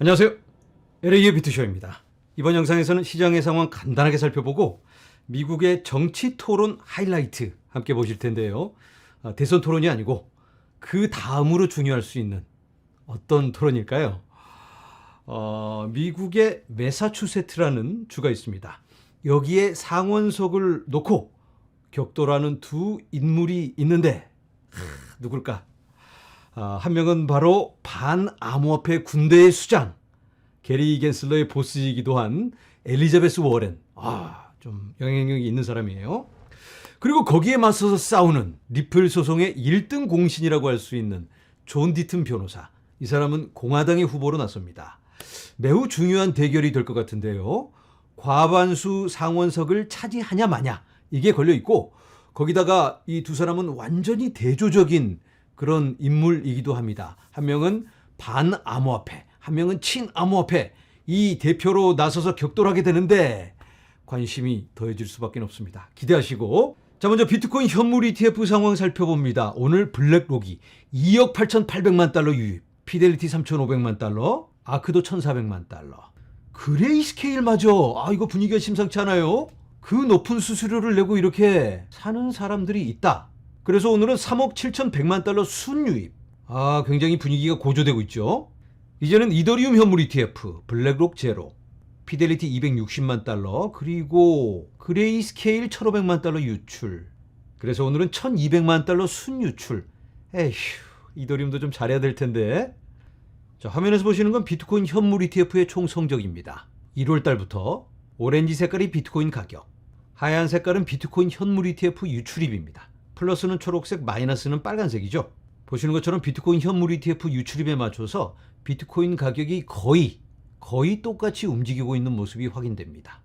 안녕하세요. LA의 비트쇼입니다. 이번 영상에서는 시장의 상황 간단하게 살펴보고 미국의 정치 토론 하이라이트 함께 보실 텐데요. 대선 토론이 아니고 그 다음으로 중요할 수 있는 어떤 토론일까요? 미국의 매사추세츠라는 주가 있습니다. 여기에 상원석을 놓고 격돌하는 두 인물이 있는데 누굴까? 한 명은 바로 반암호화폐 군대의 수장, 게리 겐슬러의 보스이기도 한 엘리자베스 워렌. 좀 영향력이 있는 사람이에요. 그리고 거기에 맞서서 싸우는 리플 소송의 1등 공신이라고 할 수 있는 존 디튼 변호사. 이 사람은 공화당의 후보로 나섭니다. 매우 중요한 대결이 될 것 같은데요. 과반수 상원석을 차지하냐 마냐 이게 걸려 있고, 거기다가 이 두 사람은 완전히 대조적인 그런 인물이기도 합니다. 한 명은 반암호화폐, 한 명은 친암호화폐, 이 대표로 나서서 격돌하게 되는데 관심이 더해질 수밖에 없습니다. 기대하시고. 자, 먼저 비트코인 현물 ETF 상황 살펴봅니다. 오늘 블랙록이 2억 8,800만 달러 유입, 피델리티 3,500만 달러, 아크도 1,400만 달러. 그레이스케일마저 이거 분위기가 심상치 않아요? 그 높은 수수료를 내고 이렇게 사는 사람들이 있다. 그래서 오늘은 3억 7,100만 달러 순유입. 굉장히 분위기가 고조되고 있죠. 이제는 이더리움 현물 ETF, 블랙록 제로, 피델리티 260만 달러, 그리고 그레이스케일 1,500만 달러 유출. 그래서 오늘은 1,200만 달러 순유출. 에휴, 이더리움도 좀 잘해야 될 텐데. 자, 화면에서 보시는 건 비트코인 현물 ETF의 총 성적입니다. 1월 달부터 오렌지 색깔이 비트코인 가격, 하얀 색깔은 비트코인 현물 ETF 유출입입니다. 플러스는 초록색, 마이너스는 빨간색이죠. 보시는 것처럼 비트코인 현물 ETF 유출입에 맞춰서 비트코인 가격이 거의 똑같이 움직이고 있는 모습이 확인됩니다.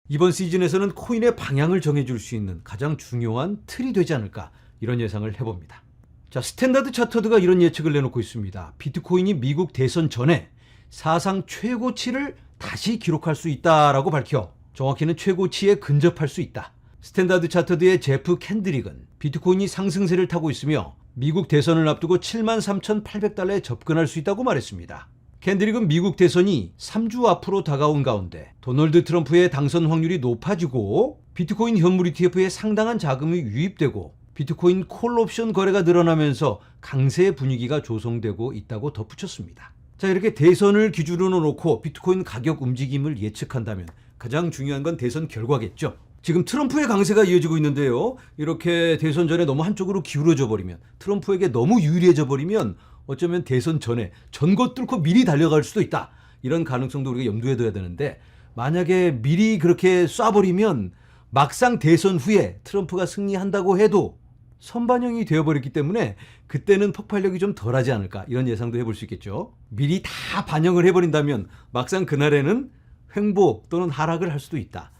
이번 시즌에서는 코인의 방향을 정해줄 수 있는 가장 중요한 틀이 되지 않을까, 이런 예상을 해봅니다. 자, 스탠다드 차터드가 이런 예측을 내놓고 있습니다. 비트코인이 미국 대선 전에 사상 최고치를 다시 기록할 수 있다라고 밝혀 정확히는 최고치에 근접할 수 있다. 스탠다드 차터드의 제프 캔드릭은 비트코인이 상승세를 타고 있으며 미국 대선을 앞두고 73,800달러에 접근할 수 있다고 말했습니다. 캔드릭은 미국 대선이 3주 앞으로 다가온 가운데 도널드 트럼프의 당선 확률이 높아지고 비트코인 현물 ETF에 상당한 자금이 유입되고 비트코인 콜옵션 거래가 늘어나면서 강세 분위기가 조성되고 있다고 덧붙였습니다. 자, 이렇게 대선을 기준으로 놓고 비트코인 가격 움직임을 예측한다면 가장 중요한 건 대선 결과겠죠. 지금 트럼프의 강세가 이어지고 있는데요. 이렇게 대선 전에 너무 한쪽으로 기울어져 버리면, 트럼프에게 너무 유리해져 버리면 어쩌면 대선 전에 전거 뚫고 미리 달려갈 수도 있다. 이런 가능성도 우리가 염두에 둬야 되는데, 만약에 미리 그렇게 쏴버리면 막상 대선 후에 트럼프가 승리한다고 해도 선반영이 되어버렸기 때문에 그때는 폭발력이 좀 덜하지 않을까, 이런 예상도 해볼 수 있겠죠. 미리 다 반영을 해버린다면 막상 그날에는 횡보 또는 하락을 할 수도 있다.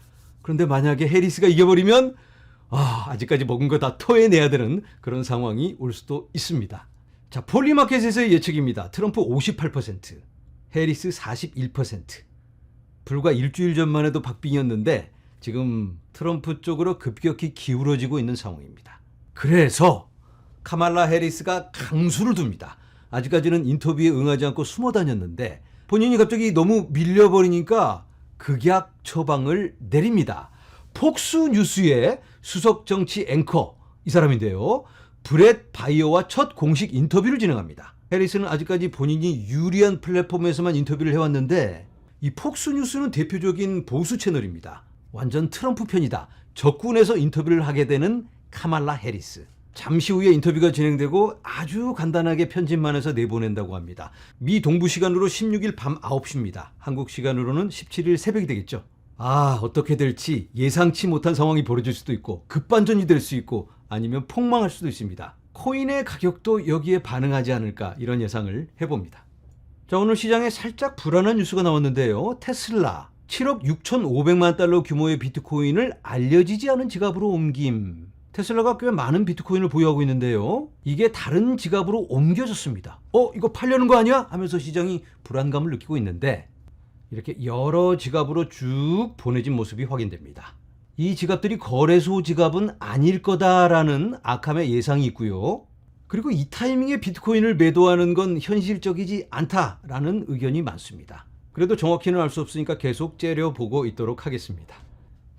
그런데 만약에 해리스가 이겨버리면 아직까지 먹은 거 다 토해내야 되는 그런 상황이 올 수도 있습니다. 자, 폴리마켓에서의 예측입니다. 트럼프 58%, 해리스 41%. 불과 일주일 전만 해도 박빙이었는데 지금 트럼프 쪽으로 급격히 기울어지고 있는 상황입니다. 그래서 카말라 해리스가 강수를 둡니다. 아직까지는 인터뷰에 응하지 않고 숨어 다녔는데 본인이 갑자기 너무 밀려버리니까 극약 처방을 내립니다. 폭스뉴스의 수석 정치 앵커, 이 사람인데요. 브렛 바이어와 첫 공식 인터뷰를 진행합니다. 해리스는 아직까지 본인이 유리한 플랫폼에서만 인터뷰를 해왔는데 이 폭스뉴스는 대표적인 보수 채널입니다. 완전 트럼프 편이다. 적군에서 인터뷰를 하게 되는 카말라 해리스. 잠시 후에 인터뷰가 진행되고 아주 간단하게 편집만 해서 내보낸다고 합니다. 미 동부 시간으로 16일 밤 9시입니다. 한국 시간으로는 17일 새벽이 되겠죠. 어떻게 될지 예상치 못한 상황이 벌어질 수도 있고 급반전이 될 수 있고 아니면 폭망할 수도 있습니다. 코인의 가격도 여기에 반응하지 않을까, 이런 예상을 해봅니다. 자, 오늘 시장에 살짝 불안한 뉴스가 나왔는데요. 테슬라 7억 6,500만 달러 규모의 비트코인을 알려지지 않은 지갑으로 옮김. 테슬라가 꽤 많은 비트코인을 보유하고 있는데요. 이게 다른 지갑으로 옮겨졌습니다. 이거 팔려는 거 아니야? 하면서 시장이 불안감을 느끼고 있는데 이렇게 여러 지갑으로 쭉 보내진 모습이 확인됩니다. 이 지갑들이 거래소 지갑은 아닐 거다라는 아캄의 예상이 있고요. 그리고 이 타이밍에 비트코인을 매도하는 건 현실적이지 않다라는 의견이 많습니다. 그래도 정확히는 알 수 없으니까 계속 째려보고 있도록 하겠습니다.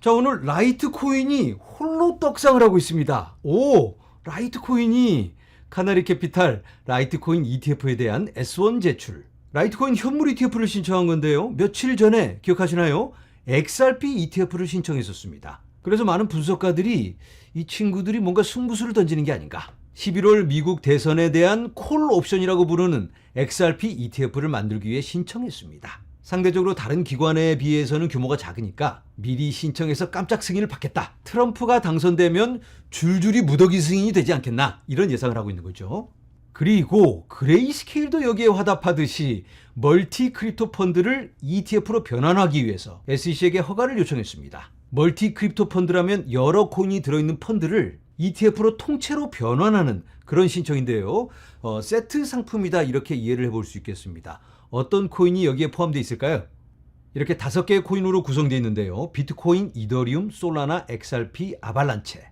자, 오늘 라이트코인이 홀로 떡상을 하고 있습니다. 오, 라이트코인이 카나리 캐피탈 라이트코인 ETF에 대한 S1 제출. 라이트코인 현물 ETF를 신청한 건데요. 며칠 전에 기억하시나요? XRP ETF를 신청했었습니다. 그래서 많은 분석가들이 이 친구들이 뭔가 승부수를 던지는 게 아닌가. 11월 미국 대선에 대한 콜 옵션이라고 부르는 XRP ETF를 만들기 위해 신청했습니다. 상대적으로 다른 기관에 비해서는 규모가 작으니까 미리 신청해서 깜짝 승인을 받겠다. 트럼프가 당선되면 줄줄이 무더기 승인이 되지 않겠나. 이런 예상을 하고 있는 거죠. 그리고 그레이스케일도 여기에 화답하듯이 멀티 크립토 펀드를 ETF로 변환하기 위해서 SEC에게 허가를 요청했습니다. 멀티 크립토 펀드라면 여러 코인이 들어있는 펀드를 ETF로 통째로 변환하는 그런 신청인데요. 세트 상품이다 이렇게 이해를 해볼 수 있겠습니다. 어떤 코인이 여기에 포함되어 있을까요? 이렇게 5개의 코인으로 구성되어 있는데요. 비트코인, 이더리움, 솔라나, XRP, 아발란체.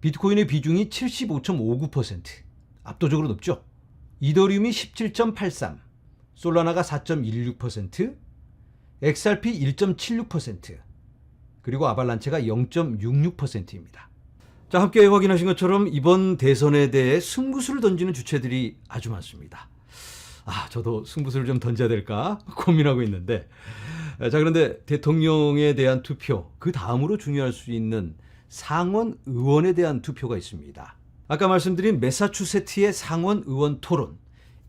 비트코인의 비중이 75.59%. 압도적으로 높죠. 이더리움이 17.83%, 솔라나가 4.16%, XRP 1.76%, 그리고 아발란체가 0.66%입니다. 자, 함께 확인하신 것처럼 이번 대선에 대해 승부수를 던지는 주체들이 아주 많습니다. 저도 승부수를 좀 던져야 될까 고민하고 있는데, 자, 그런데 대통령에 대한 투표, 그 다음으로 중요할 수 있는 상원 의원에 대한 투표가 있습니다. 아까 말씀드린 매사추세츠의 상원 의원 토론,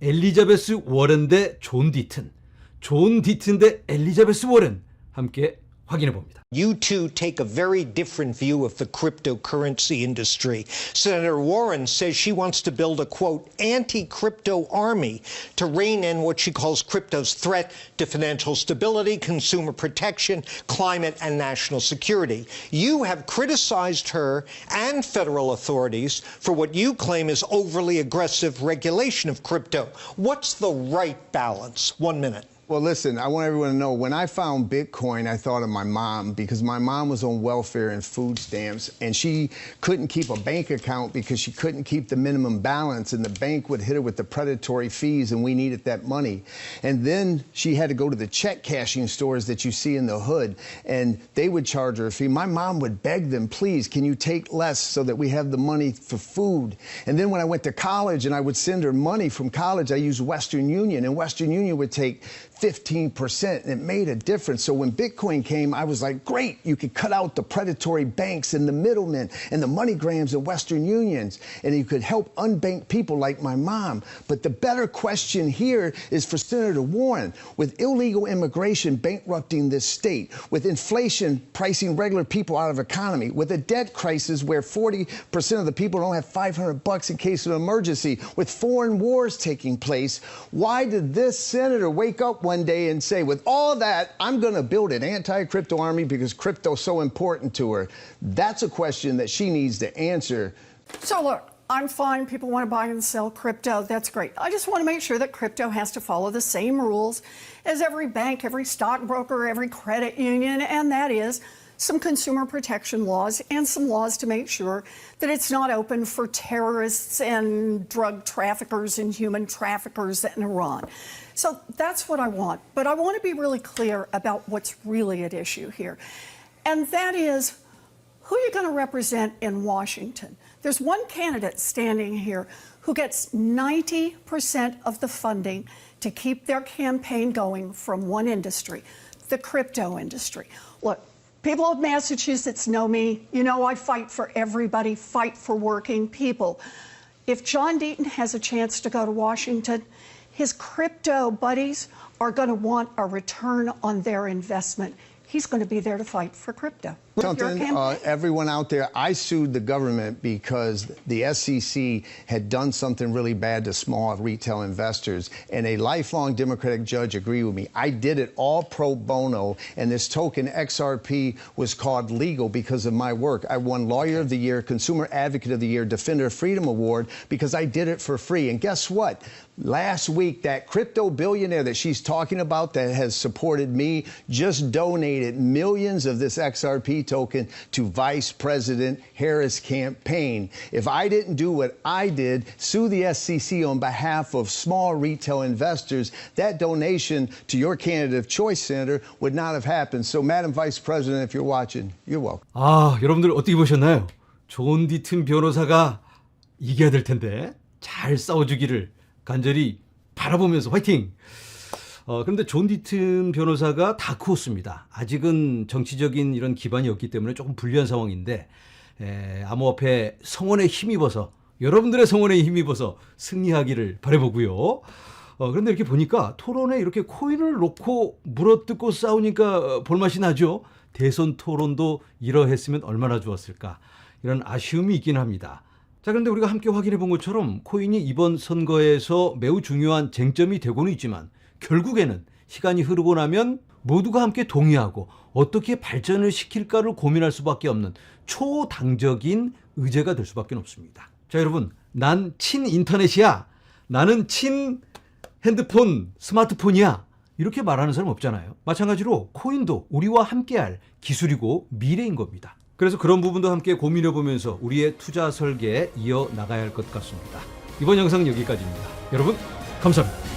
엘리자베스 워렌 대 존 디튼, 존 디튼 대 엘리자베스 워렌, 함께 확인해 봅니다. You two take a very different view of the cryptocurrency industry. Senator Warren says she wants to build a, quote, anti-crypto army to rein in what she calls crypto's threat to financial stability, consumer protection, climate, and national security. You have criticized her and federal authorities for what you claim is overly aggressive regulation of crypto. What's the right balance? 1 minute. Well, listen, I want everyone to know, when I found Bitcoin, I thought of my mom, because my mom was on welfare and food stamps, and she couldn't keep a bank account because she couldn't keep the minimum balance, and the bank would hit her with the predatory fees, and we needed that money. And then she had to go to the check cashing stores that you see in the hood, and they would charge her a fee. My mom would beg them, please, can you take less so that we have the money for food? And then when I went to college and I would send her money from college, I used Western Union, and Western Union would take 15%, and it made a difference. So when Bitcoin came, I was like, great, you could cut out the predatory banks and the middlemen and the MoneyGrams and Western Unions, and you could help unbanked people like my mom. But the better question here is for Senator Warren. With illegal immigration bankrupting this state, with inflation pricing regular people out of economy, with a debt crisis where 40% of the people don't have $500 in case of an emergency, with foreign wars taking place, why did this senator wake up one day and say, with all that, I'm going to build an anti-crypto army because crypto's so important to her? That's a question that she needs to answer. So look, I'm fine. People want to buy and sell crypto. That's great. I just want to make sure that crypto has to follow the same rules as every bank, every stockbroker, every credit union, and that is some consumer protection laws and some laws to make sure that it's not open for terrorists and drug traffickers and human traffickers in Iran. So that's what I want. But I want to be really clear about what's really at issue here. And that is, who you're going to represent in Washington. There's one candidate standing here who gets 90% of the funding to keep their campaign going from one industry, the crypto industry. Look, people of Massachusetts know me. You know I fight for everybody, fight for working people. If John Deaton has a chance to go to Washington, his crypto buddies are going to want a return on their investment. He's going to be there to fight for crypto. Something, everyone out there, I sued the government because the SEC had done something really bad to small retail investors, and a lifelong Democratic judge agreed with me. I did it all pro bono, and this token XRP was called legal because of my work. I won Lawyer of the Year, Consumer Advocate of the Year, Defender of Freedom Award because I did it for free. And guess what? Last week, that crypto billionaire that she's talking about that has supported me just donated millions of this XRP token to Vice President Harris' campaign. If I didn't do what I did, sue the SEC on behalf of small retail investors, that donation to your candidate of choice, Senator, would not have happened. So, Madam Vice President, if you're watching, you're welcome. 아, 여러분들 어떻게 보셨나요? 존 디튼 변호사가 이겨야 될 텐데 잘 싸워주기를 간절히 바라보면서 화이팅! 그런데 존 디튼 변호사가 다크호스입니다. 아직은 정치적인 이런 기반이 없기 때문에 조금 불리한 상황인데 암호화폐 성원에 힘입어서 여러분들의 성원에 힘입어서 승리하기를 바라보고요. 그런데 이렇게 보니까 토론에 이렇게 코인을 놓고 물어뜯고 싸우니까 볼맛이 나죠. 대선 토론도 이러했으면 얼마나 좋았을까. 이런 아쉬움이 있긴 합니다. 자, 그런데 우리가 함께 확인해 본 것처럼 코인이 이번 선거에서 매우 중요한 쟁점이 되고는 있지만 결국에는 시간이 흐르고 나면 모두가 함께 동의하고 어떻게 발전을 시킬까를 고민할 수밖에 없는 초당적인 의제가 될 수밖에 없습니다. 자, 여러분, 난 친인터넷이야. 나는 친핸드폰, 스마트폰이야. 이렇게 말하는 사람 없잖아요. 마찬가지로 코인도 우리와 함께할 기술이고 미래인 겁니다. 그래서 그런 부분도 함께 고민해 보면서 우리의 투자 설계에 이어나가야 할 것 같습니다. 이번 영상은 여기까지입니다. 여러분, 감사합니다.